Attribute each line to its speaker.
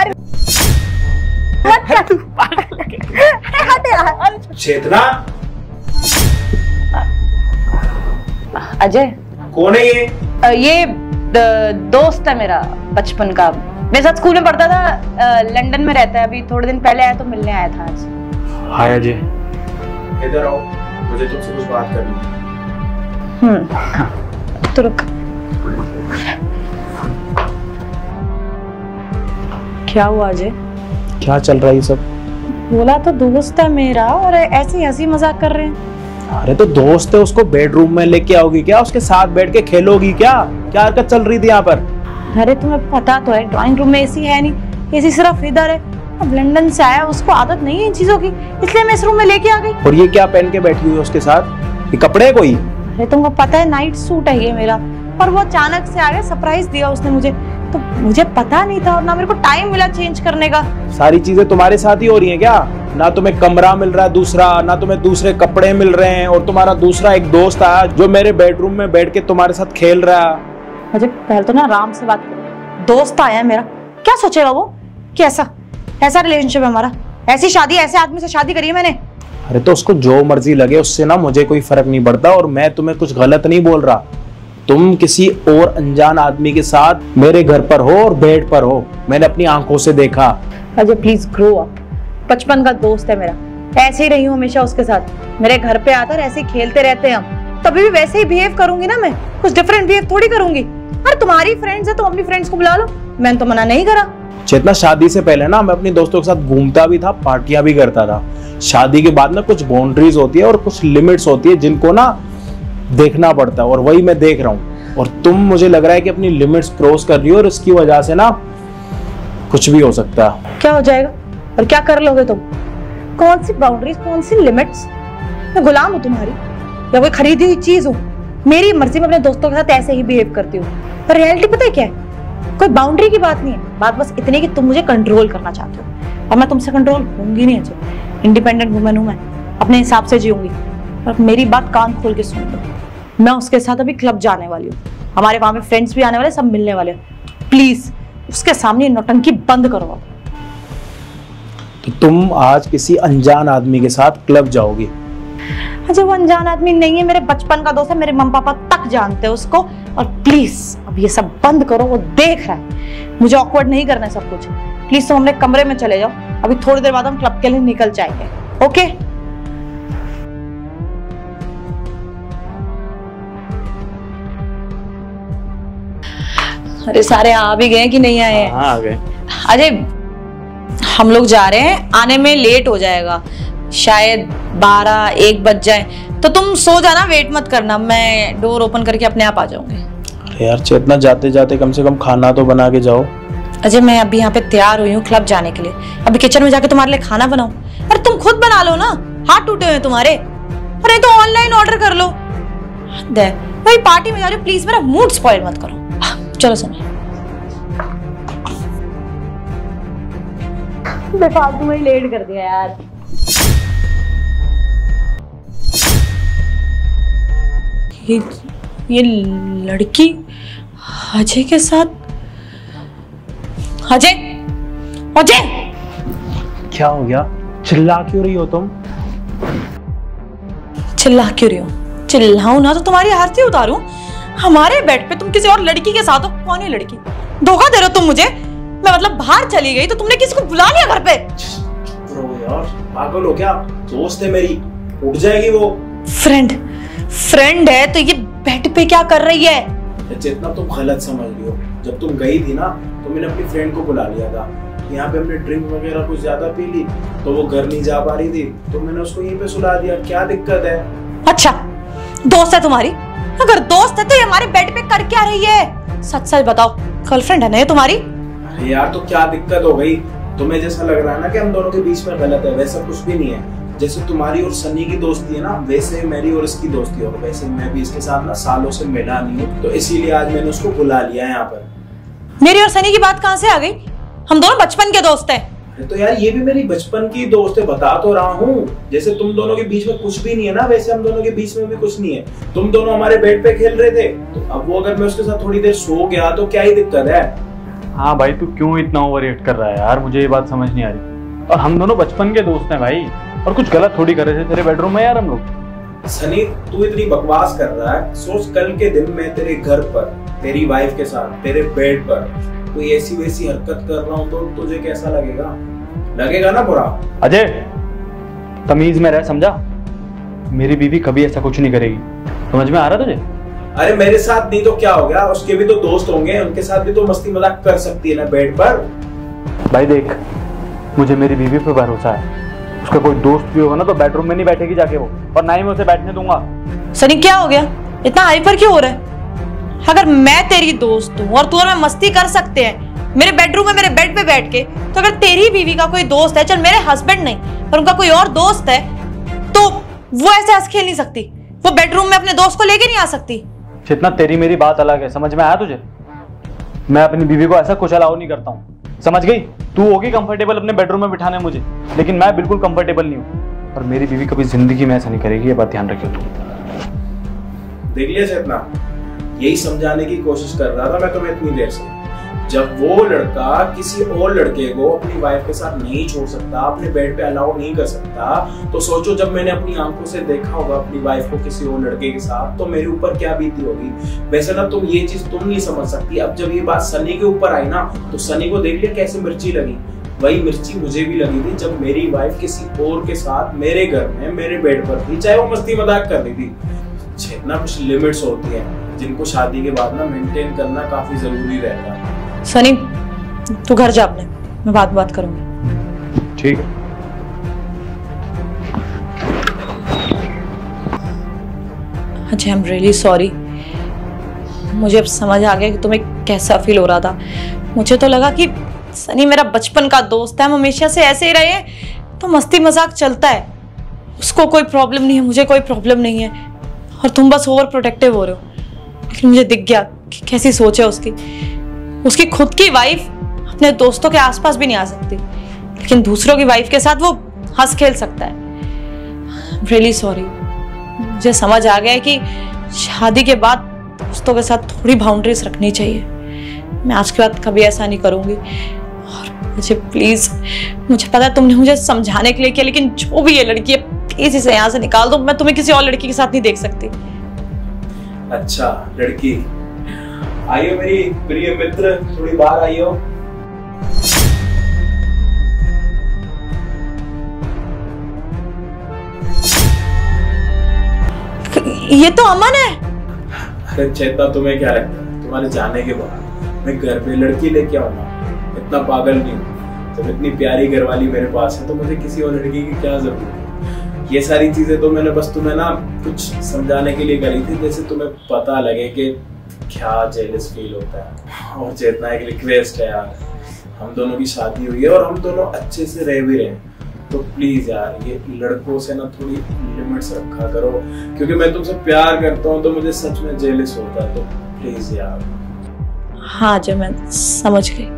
Speaker 1: अरे हट यार।
Speaker 2: चेतना,
Speaker 1: अजय
Speaker 2: कौन है ये?
Speaker 1: ये दोस्त है मेरा बचपन का, मेरे साथ स्कूल में पढ़ता था, लंदन में रहता है अभी। थोड़े दिन पहले आया तो मिलने आया था आज।
Speaker 2: हाय अजय, इधर आओ, मुझे तुमसे कुछ बात करनी है।
Speaker 1: तो रुक। क्या हुआ अजय?
Speaker 3: क्या चल रहा है ये सब?
Speaker 1: बोला तो दोस्त है मेरा और ऐसे हंसी मजाक कर रहे हैं।
Speaker 3: अरे तो दोस्त है, उसको बेडरूम में लेके आओगी क्या? उसके साथ बैठ के खेलोगी क्या? क्या हरकत चल रही थी यहाँ पर?
Speaker 1: अरे तुम्हें पता तो है ड्राइंग रूम में एसी है नहीं, एसी सिर्फ इधर है। अब लंदन से आया, उसको आदत नहीं है इन चीजों की, इसलिए मैं इस रूम में लेके आ गई।
Speaker 3: और ये क्या पहन के बैठी हुई है उसके साथ? ये कपड़े है कोई?
Speaker 1: अरे तुमको पता है नाइट सूट है ये मेरा, और वो अचानक से आ गया, सरप्राइज दिया उसने मुझे, तो मुझे पता नहीं था और ना मेरे को टाइम मिला चेंज करने का।
Speaker 3: सारी चीजें तुम्हारे साथ ही हो रही हैं क्या? ना तुम्हें कमरा मिल रहा है दूसरा, ना तुम्हें दूसरे कपड़े मिल रहे हैं, और तुम्हारा दूसरा एक दोस्त आया जो मेरे बेडरूम में बैठ के तुम्हारे साथ खेल रहा है।
Speaker 1: मुझे पहले तो ना आराम से बात करो। दोस्त आया है मेरा, क्या सोचेगा वो? कैसा ऐसा रिलेशनशिप है हमारा? ऐसी शादी, ऐसे आदमी से शादी करी है मैंने।
Speaker 3: अरे तो उसको जो मर्जी लगे, उससे ना मुझे कोई फर्क नहीं पड़ता, और मैं तुम्हें कुछ गलत नहीं बोल रहा। तुम किसी और अनजान आदमी के साथ मेरे घर पर हो और बेड पर हो, मैंने अपनी आंखों से देखा।
Speaker 1: अजय प्लीज ग्रो अप, बचपन का दोस्त है मेरा, ऐसे ही रही हूँ हमेशा उसके साथ। मेरे घर पे आता है, ऐसे ही खेलते रहते हैं हम, तभी भी वैसे ही बिहेव करूंगी ना मैं, कुछ डिफरेंट बिहेव थोड़ी करूंगी। अरे तुम्हारी फ्रेंड्स है, तुम अपनी फ्रेंड्स को बुला लो, मैंने तो मना नहीं करा।
Speaker 3: चेतना, शादी से पहले ना मैं अपने दोस्तों के साथ घूमता भी था, पार्टियां भी करता था। शादी के बाद ना कुछ बाउंड्रीज होती है और कुछ लिमिट्स होती है जिनको ना देखना पड़ता है, और वही मैं देख रहा हूँ। और तुम, मुझे लग रहा है कि अपनी लिमिट्स क्रॉस कर रही हो, और इसकी वजह से ना कुछ भी हो सकता है।
Speaker 1: क्या हो जाएगा और क्या कर लोगे तुम? कौन सी बाउंड्रीज, कौन सी लिमिट्स? मैं गुलाम हूँ तुम्हारी या कोई खरीदी हुई चीज हूँ? मेरी मर्जी में अपने दोस्तों के साथ ऐसे ही बिहेव करती हूँ, पर रियलिटी पता है क्या है? कोई बाउंड्री की बात नहीं है, बात बस इतनी कि तुम मुझे कंट्रोल करना चाहते हो, और मैं तुमसे कंट्रोल होंगी नहीं। अजय, इंडिपेंडेंट वुमेन हूँ मैं, अपने हिसाब से जीऊंगी। और मेरी बात कान खोल के सुन लो, मैं उसके साथ अभी क्लब जाने वाली हूँ, हमारे वहां पे फ्रेंड्स भी आने वाले, सब मिलने वाले। प्लीज उसके सामने नौटंकी बंद करो।
Speaker 3: तो तुम आज किसी अनजान आदमी के साथ क्लब जाओगी?
Speaker 1: अजय वो अनजान आदमी नहीं है, मेरे बचपन का दोस्त है, मेरे मम्मी पापा तक जानते हैं उसको। और प्लीज अब ये सब बंद करो, वो देख रहा है, मुझे ऑकवर्ड नहीं करना है सब कुछ। प्लीज तुम अपने कमरे में चले जाओ, अभी थोड़ी देर बाद हम क्लब के लिए निकल जाएंगे। ओके? अरे सारे आ भी गए कि नहीं आए हैं?
Speaker 3: हाँ, आ गए।
Speaker 1: अजय हम लोग जा रहे हैं, आने में लेट हो जाएगा, शायद 12-1 बज जाए, तो तुम सो जाना, वेट मत करना, मैं डोर ओपन करके अपने आप आ जाऊंगी।
Speaker 3: अरे यार चेतना, जाते जाते कम से कम खाना तो बना के जाओ।
Speaker 1: अजय मैं अभी यहाँ पे तैयार हुई हूँ क्लब जाने के लिए, अभी किचन में जाके तुम्हारे लिए खाना बनाऊं? अरे तुम खुद बना लो ना, हाथ टूटे हुए तुम्हारे। अरे तो ऑनलाइन ऑर्डर कर लो। भाई पार्टी में जा रही हो, प्लीज मेरा मूड स्पॉइल मत करो। चलो सुनो, बेफालतू में लेट कर दिया यार। ये लड़की अजय के साथ। अजय, अजय
Speaker 3: क्या हो गया? चिल्ला क्यों रही हो तुम?
Speaker 1: चिल्ला क्यों रही हो? चिल्लाऊं ना तो तुम्हारी आरती उतारूं? हमारे बेड पे तुम किसी और लड़की के साथ हो। कौन है लड़की? धोखा दे रहे हो तुम मुझे। मैं मतलब बाहर चली गई तो तुमने किसी को बुला लिया घर पे?
Speaker 3: यार पागल हो क्या? दोस्त है मेरी, उठ जाएगी वो।
Speaker 1: फ्रेंड है तो ये बेड पे क्या कर रही है?
Speaker 3: जितना तुम गलत समझ रही हो, जब तुम गई थी ना तो मैंने अपनी फ्रेंड को बुला लिया था। यहाँ पे हमने ड्रिंक वगैरह कुछ ज्यादा पी ली, तो वो घर नहीं जा पा रही थी, तो मैंने उसको यहीं पे सुला दिया। क्या दिक्कत है?
Speaker 1: अच्छा दोस्त है तुम्हारी? अगर दोस्त है तो ये हमारे बेड पे कर क्या रही है? सच सच बताओ, गर्लफ्रेंड है ना ये तुम्हारी?
Speaker 3: अरे यार तो क्या दिक्कत हो गई? तुम्हें जैसा लग रहा है ना कि हम दोनों के बीच में गलत है, वैसा कुछ भी नहीं है। जैसे तुम्हारी और सनी की दोस्ती है ना, वैसे मेरी और इसकी दोस्ती है, और वैसे मैं भी इसके साथ ना सालों से मिला नहीं हूँ, तो इसीलिए आज मैंने उसको बुला लिया यहाँ पर।
Speaker 1: मेरी और सनी की बात कहाँ से आ गई? हम दोनों बचपन के दोस्त हैं।
Speaker 3: अरे तो यार ये भी मेरी बचपन की दोस्त है, बता तो रहा हूँ। जैसे तुम दोनों के बीच में कुछ भी नहीं है ना, वैसे हम दोनों के बीच में भी कुछ नहीं है। तुम दोनों हमारे बेड पे खेल रहे थे, तो अब वो अगर मैं उसके साथ थोड़ी देर सो गया तो क्या ही दिक्कत है?
Speaker 4: हाँ भाई, तू क्यों इतना ओवर रिएक्ट कर रहा है यार, मुझे ये बात समझ नहीं आ रही। और हम दोनों बचपन के दोस्त हैं भाई, और कुछ गलत थोड़ी कर रहे थे तेरे बेडरूम में यार हम लोग।
Speaker 2: सनी, तू इतनी बकवास कर रहा है। सोच, कल के दिन मैं तेरे घर पर तेरी वाइफ के साथ तेरे बेड पर कोई ऐसी वैसी हरकत कर रहा हूँ तो तुझे कैसा लगेगा? लगेगा ना बुरा।
Speaker 4: अजय, तमीज में रह, समझा? मेरी बीवी कभी ऐसा कुछ नहीं करेगी, समझ में आ रहा तुझे?
Speaker 2: अरे मेरे साथ नहीं तो क्या हो गया, उसके भी तो दोस्त होंगे, उनके साथ भी तो मस्ती मजाक कर सकती है ना बेड पर।
Speaker 4: भाई देख, मुझे मेरी बीवी पे भरोसा है। उसका कोई दोस्त भी होगा ना तो बेडरूम में नहीं बैठेगी जाके वो, और ना ही मैं उसे बैठने दूंगा।
Speaker 1: सनी क्या हो गया, इतना हाइपर क्यों हो रहा है? अगर मैं तेरी दोस्त हूँ और तू और मैं मस्ती कर सकते हैं मेरे बेडरूम में मेरे बेड पे बैठ के, तो अगर तेरी बीवी का कोई दोस्त है, चल मेरे हस्बैंड नहीं पर उनका कोई और दोस्त है, तो वो ऐसे हंस खेल नहीं सकती? वो बेडरूम में अपने दोस्त को लेके नहीं आ सकती?
Speaker 4: जितना तेरी मेरी बात अलग है, समझ में आया तुझे? मैं अपनी बीवी को ऐसा कुछ अलाउ नहीं करता हूँ, समझ गई? तू होगी कंफर्टेबल अपने बेडरूम में बिठाने मुझे, लेकिन मैं बिल्कुल कंफर्टेबल नहीं हूँ, और मेरी बीवी कभी जिंदगी में ऐसा नहीं करेगी, ये बात ध्यान रखियो तू।
Speaker 2: देख लिया चेतना, यही समझाने की कोशिश कर रहा था मैं तुम्हें इतनी देर से। जब वो लड़का किसी और लड़के को अपनी वाइफ के साथ नहीं छोड़ सकता, अपने बेड पे अलाउ नहीं कर सकता, तो सोचो जब मैंने अपनी आंखों से देखा होगा अपनी वाइफ को किसी और लड़के के साथ, तो मेरे ऊपर क्या बीती होगी। वैसे ना तुम ये चीज तुम नहीं समझ सकती। अब जब ये बात सनी के ऊपर आई ना, तो सनी को देख लिया कैसे मिर्ची लगी। वही मिर्ची मुझे भी लगी थी जब मेरी वाइफ किसी और के साथ मेरे घर में मेरे बेड पर थी, चाहे वो मस्ती मजाक कर रही थी। चेतना, कुछ लिमिट्स होती हैं जिनको शादी के बाद ना मेंटेन करना काफी जरूरी रहता है।
Speaker 1: सनी तू घर जा अपने, मैं बात करूंगी।
Speaker 4: ठीक है।
Speaker 1: अच्छा, आई एम रियली सॉरी। मुझे अब समझ आ गया कि तुम्हें कैसा फील हो रहा था। मुझे तो लगा कि सनी मेरा बचपन का दोस्त है, हम हमेशा से ऐसे ही रहे हैं, तो मस्ती मजाक चलता है, उसको कोई प्रॉब्लम नहीं है, मुझे कोई प्रॉब्लम नहीं है, और तुम बस ओवर प्रोटेक्टिव हो रहे हो। लेकिन मुझे दिख गया कि कैसी सोच है उसकी खुद की वाइफ अपने दोस्तों के आसपास भी नहीं आ सकती, लेकिन दूसरों की वाइफ के साथ वो हंस खेल सकता है। Really sorry. मुझे समझ आ गया है कि शादी के बाद दोस्तों के साथ थोड़ी बाउंड्रीज रखनी चाहिए। मैं आज के बाद कभी ऐसा नहीं करूंगी। और मुझे प्लीज, मुझे पता है तुमने मुझे समझाने के लिए किया, लेकिन जो भी ये लड़की है प्लीज इसे यहाँ से निकाल दो। मैं तुम्हें किसी और लड़की के साथ नहीं देख सकती।
Speaker 2: अच्छा लड़की, आइयो मेरी प्रिय मित्र, थोड़ी बाहर आइयो।
Speaker 1: ये तो अमन है।
Speaker 2: अरे चेतना, तुम्हें क्या लगता है तुम्हारे जाने के बाद मैं घर पे लड़की लेके आऊंगा? इतना पागल नहीं हूँ। जब इतनी प्यारी घरवाली मेरे पास है तो मुझे किसी और लड़की की क्या जरूरत है? ये सारी चीजें तो मैंने बस तुम्हें ना कुछ समझाने के लिए करी थी, जैसे तुम्हें पता लगे कि क्या जेलस फील होता है। और चेतना, एक रिक्वेस्ट है यार, हम दोनों की शादी हुई है और हम दोनों अच्छे से रह भी रहे हैं, तो प्लीज यार ये लड़कों से ना थोड़ी लिमिट्स रखा करो, क्योंकि मैं तुमसे प्यार करता हूँ तो मुझे सच में जेलस होता है, तो प्लीज यार।
Speaker 1: हाँ, जो मैं समझ गई।